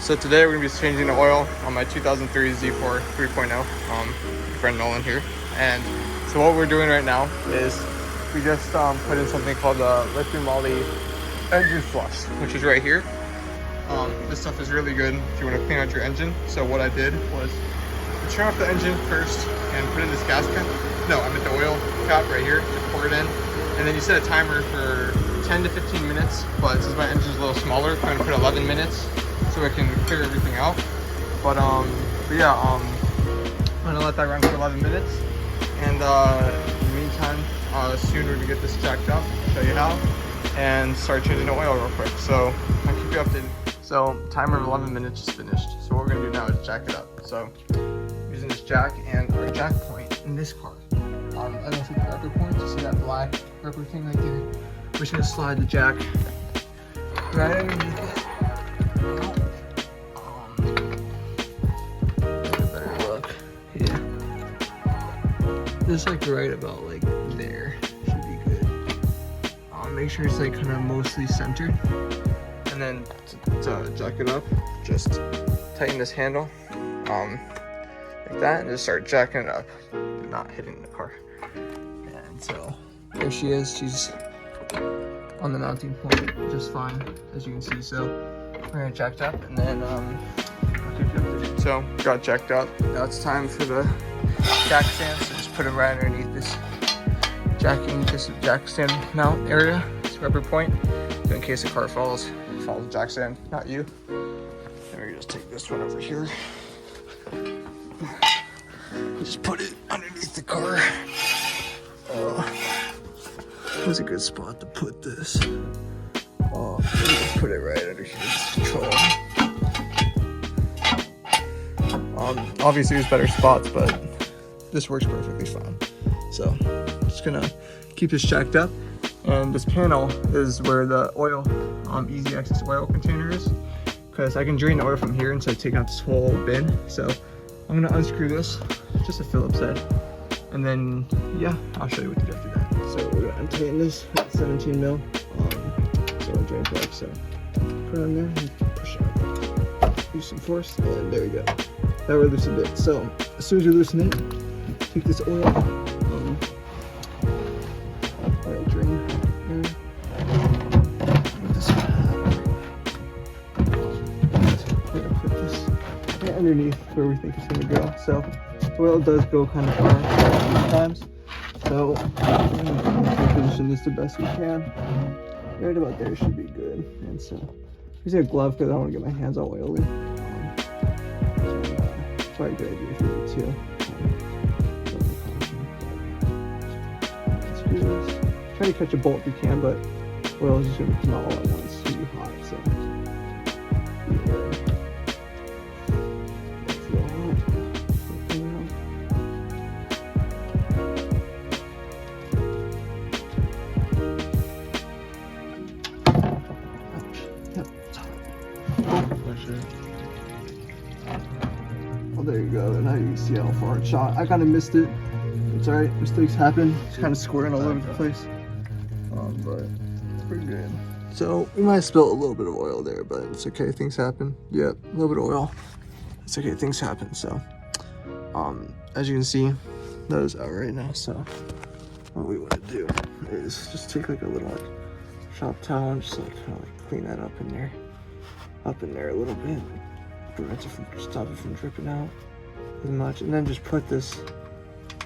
So today we're going to be changing the oil on my 2003 Z4 3.0, my friend Nolan here. And so what we're doing right now is we just put in something called the lithium moly engine flush, which is right here. This stuff is really good if you want to clean out your engine. So what I did was turn off the engine first and put in this gas cap. No, I meant the oil cap right here. Just pour it in. And then you set a timer for 10 to 15 minutes, but since my engine's a little smaller, I'm going to put 11 minutes so I can clear everything out. But yeah, I'm going to let that run for 11 minutes. And in the meantime, soon we're going to get this jacked up, show you how, and start changing the oil real quick. So I'll keep you updated. So timer of 11 minutes is finished. So what we're going to do now is jack it up. So using this jack and our jack point in this car. I don't know if you can rubber point, you see that black rubber thing right there? We're just gonna slide the jack right underneath it. Get a better look. Yeah. Just like right about like there. Should be good. Make sure it's like kind of mostly centered. And then to jack it up, just tighten this handle. Like that, and just start jacking it up, not hitting the car. And so there she is. She's on the mounting point just fine, as you can see. So we're gonna jacked up, and then I'll keep you updated. So got jacked up. Now it's time for the jack stand. So just put it right underneath this jack stand mount area. This rubber point, so in case the car falls the jack stand, not you. And we're gonna just take this one over here. Just put it underneath the car. That's a good spot to put this. Just put it right under here. Just control. Obviously there's better spots, but this works perfectly fine. So I'm just gonna keep this jacked up. And this panel is where the oil, easy access oil container is. Because I can drain the oil from here instead of taking out this whole bin. So I'm gonna unscrew this, just a Phillips head, and then yeah, I'll show you what to do after that. So we're gonna untighten this with 17 mil drain plug. So put it on there and push it up. Use some force, and there we go. That will loosen it. So as soon as you loosen it, take this oil drain here. Underneath where we think it's going to go. So the oil does go kind of far sometimes. So we're going to position this the best we can. Right about there should be good. And so use a glove because I don't want to get my hands all oily. Probably a good idea if you do too. Let's do this. Try to catch a bolt if you can, but oil is just going to come out all at once. It's going to be hot. So. There you go. Now you can see how far it shot. I kind of missed it. It's alright. Mistakes happen. It's kind of squirting all over the place. But it's pretty good. So we might have spilled a little bit of oil there, but it's okay. Things happen. Yep, a little bit of oil. It's okay. Things happen. So, as you can see, that is out right now. So what we want to do is just take like a little shop towel and just like kind of like clean that up in there a little bit. Prevent it from, stop it from dripping out as much, and then just put this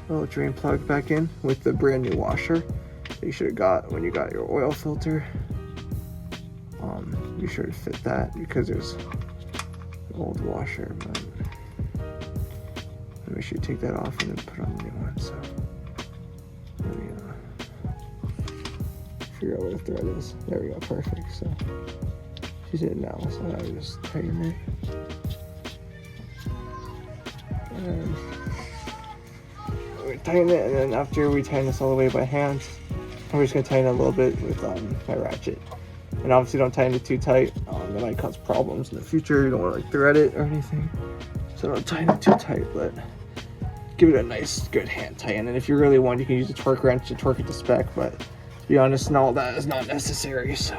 little drain plug back in with the brand new washer that you should have got when you got your oil filter. Be sure to fit that because there's an old washer, but make sure you take that off and then put on the new one. So let me figure out where the thread is. There we go, perfect. So she's in now, so I just tighten it. And we tighten it, and then after we tighten this all the way by hand, we're just gonna tighten it a little bit with my ratchet. And obviously don't tighten it too tight, that might cause problems in the future. You don't want to like thread it or anything, so don't tighten it too tight, but give it a nice good hand tighten. And if you really want, you can use a torque wrench to torque it to spec, but to be honest, all that is not necessary. So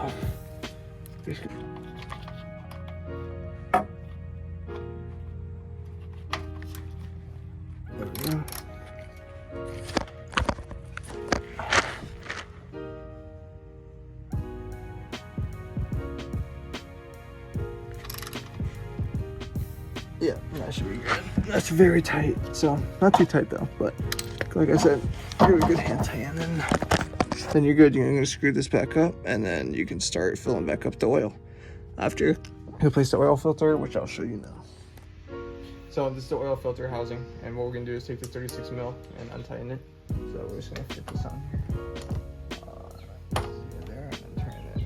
Yeah, that should be good. That's very tight. So not too tight though, but like I said, very good hand tie. And then you're good. You're gonna screw this back up, and then you can start filling back up the oil after you place the oil filter, which I'll show you now. So this is the oil filter housing, and what we're gonna do is take the 36 mil and untighten it. So we're just gonna fit this on here. See it there, and then turn it left.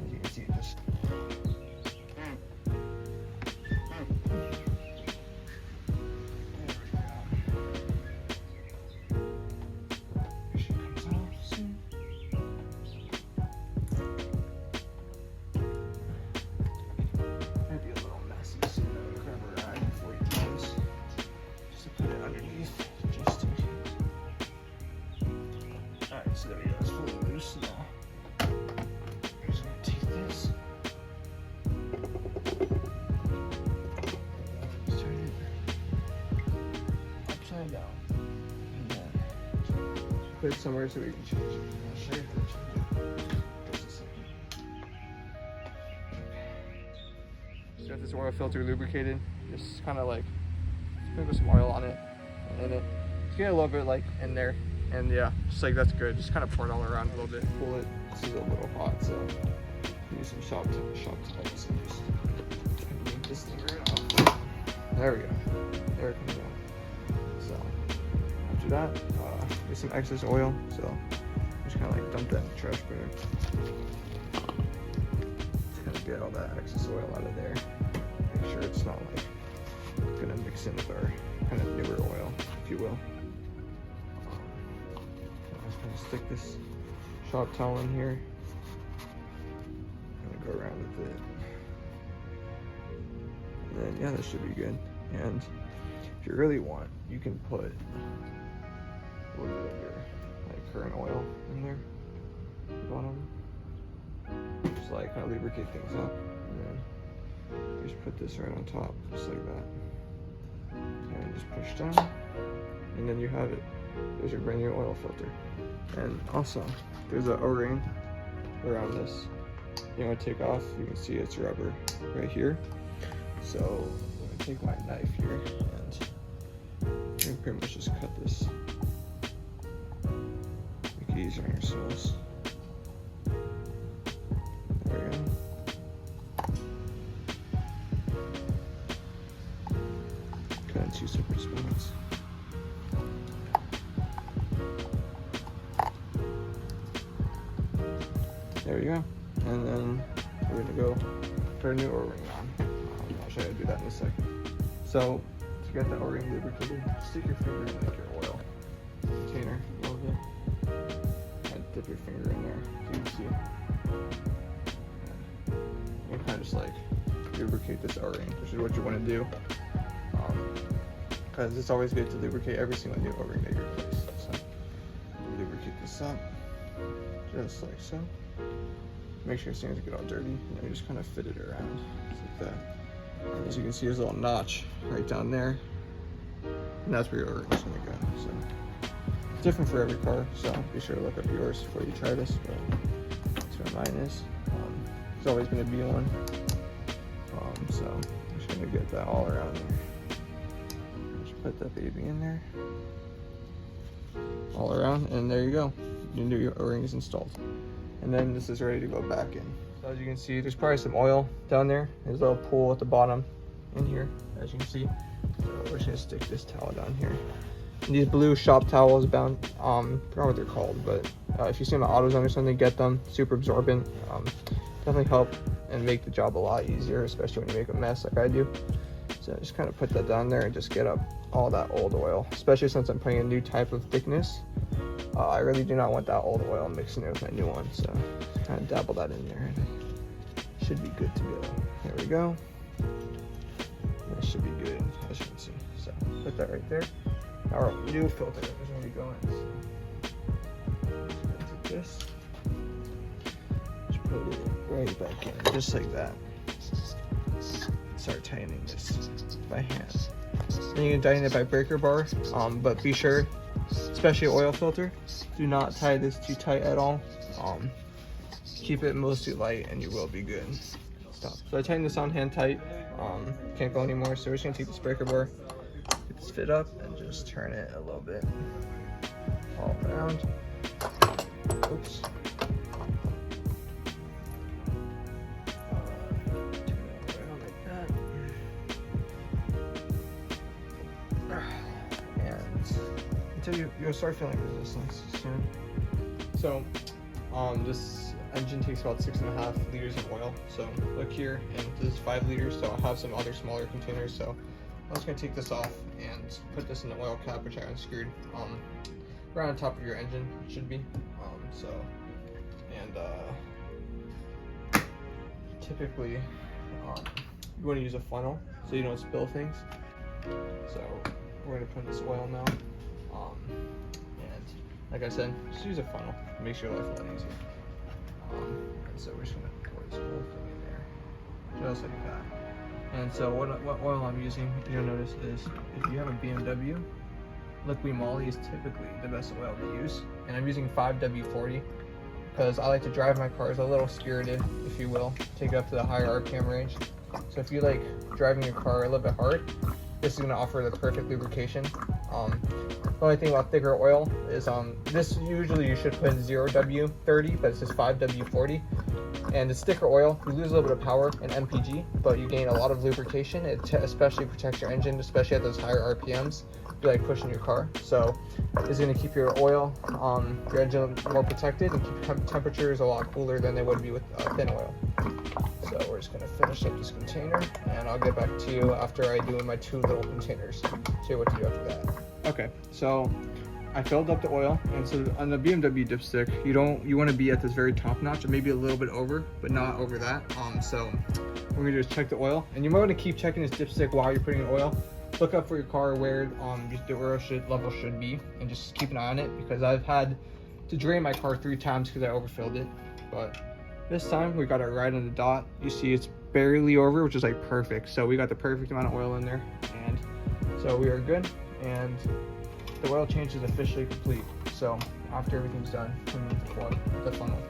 As you can see, it just so there we go, it's fully loose now. I'm just gonna take this. Just turn it upside down. And then put it somewhere so we can change it. I'll show you how to change it. Just a second. So got this oil filter lubricated. Just kind of like, put some oil on it and in it. Just get a little bit like in there. And yeah, just like that's good. Just kind of pour it all around a little bit. Pull it. This is a little hot, so use some shop tights and just yank this thing right off. There we go. There it can go. So after that, there's some excess oil. So just kind of like dump that in the trash bin. Just kind of get all that excess oil out of there. Make sure it's not like gonna mix in with our kind of newer oil, if you will. Stick this shop towel in here. I'm gonna go around with it. And then yeah, that should be good. And if you really want, you can put a little bit of your like current oil in there at the bottom. Just like kind of lubricate things up. And then you just put this right on top, just like that. And just push down. And then you have it. There's your brand new oil filter. And also, there's an O-ring around this. You want to take off, you can see it's rubber right here. So I'm going to take my knife here and you can pretty much just cut this. Make it easier on yourselves. There we go. Cut in 2 separate spots. There we go. And then we're gonna go put a new O-ring on. I'll show you how to do that in a second. So to get the O-ring lubricated, stick your finger in like your oil container a little bit. And dip your finger in there so you can see. And you kind of just like lubricate this O-ring, which is what you want to do. Because it's always good to lubricate every single new O-ring that you replace. So lubricate this up, just like so. Make sure things don't get all dirty, and then we just kind of fit it around, just like that. And as you can see, there's a little notch right down there, and that's where your O-ring is going to go. So it's different for every car, so be sure to look up yours before you try this, but that's where mine is. It's always going to be one, so I'm just going to get that all around there. Just put that baby in there, all around, and there you go. Your new O-ring is installed. And then this is ready to go back in. So as you can see, there's probably some oil down there. There's a little pool at the bottom in here, as you can see. So we're just gonna stick this towel down here. And these blue shop towels, I forgot what they're called, but if you see them at AutoZone or something, get them. Super absorbent. Definitely help and make the job a lot easier, especially when you make a mess like I do. So just kind of put that down there and just get up all that old oil, especially since I'm putting a new type of thickness. I really do not want that old oil mixing it with my new one, so kind of dabble that in there and it should be good to go. There we go. That should be good, as you can see. So put that right there. Our new filter is going to be going. So take this, just put it right back in, just like that. Start tightening this by hand. Then you can tighten it by breaker bar, but be sure, especially oil filter, do not tie this too tight at all. Keep it mostly light and you will be good. stop. So I tightened this on hand tight. Can't go anymore, so we're just gonna take this breaker bar, get this fit up, and just turn it a little bit all around. Oops. You'll start feeling resistance soon. So this engine takes about 6.5 liters of oil. So look here, and this is 5 liters, so I have some other smaller containers. So I'm just gonna take this off and put this in the oil cap, which I unscrewed right on top of your engine, it should be. Typically you want to use a funnel so you don't spill things. So we're gonna put in this oil now. And like I said, just use a funnel. It makes your life a lot easier. And so we're just gonna pour this whole thing in there, just like that. And so what oil I'm using, you'll notice, is if you have a BMW, LAKEY Moly is typically the best oil to use. And I'm using 5W40 because I like to drive my cars a little spirited, if you will, take it up to the higher RPM range. So if you like driving your car a little bit hard, this is going to offer the perfect lubrication. The only thing about thicker oil is this usually you should put in 0W30, but it's just 5W40. And it's thicker oil, you lose a little bit of power in MPG, but you gain a lot of lubrication. It especially protects your engine, especially at those higher RPMs. You like pushing your car, so it's going to keep your oil, your engine more protected, and keep temperatures a lot cooler than they would be with thin oil. So we're just going to finish up this container, and I'll get back to you after I do my 2 little containers. Show you what to do after that. Okay, so I filled up the oil, and so on the BMW dipstick, you want to be at this very top notch, or maybe a little bit over, but not over that. So what we're gonna do is check the oil, and you might want to keep checking this dipstick while you're putting in oil. Look up for your car where the oil level should be, and just keep an eye on it, because I've had to drain my car 3 times because I overfilled it. But this time we got it right on the dot. You see it's barely over, which is like perfect. So we got the perfect amount of oil in there, and so we are good. And the oil change is officially complete. So after everything's done, remove the funnel.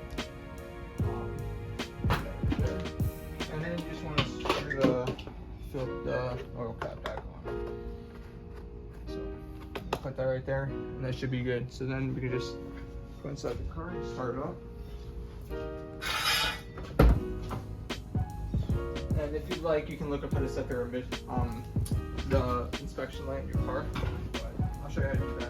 And then you just want to screw the oil cap back on. So put that right there, and that should be good. So then we can just go inside the car and start it up. And if you'd like, you can look up how to set the inspection light in your car. But I'll show you how to do that.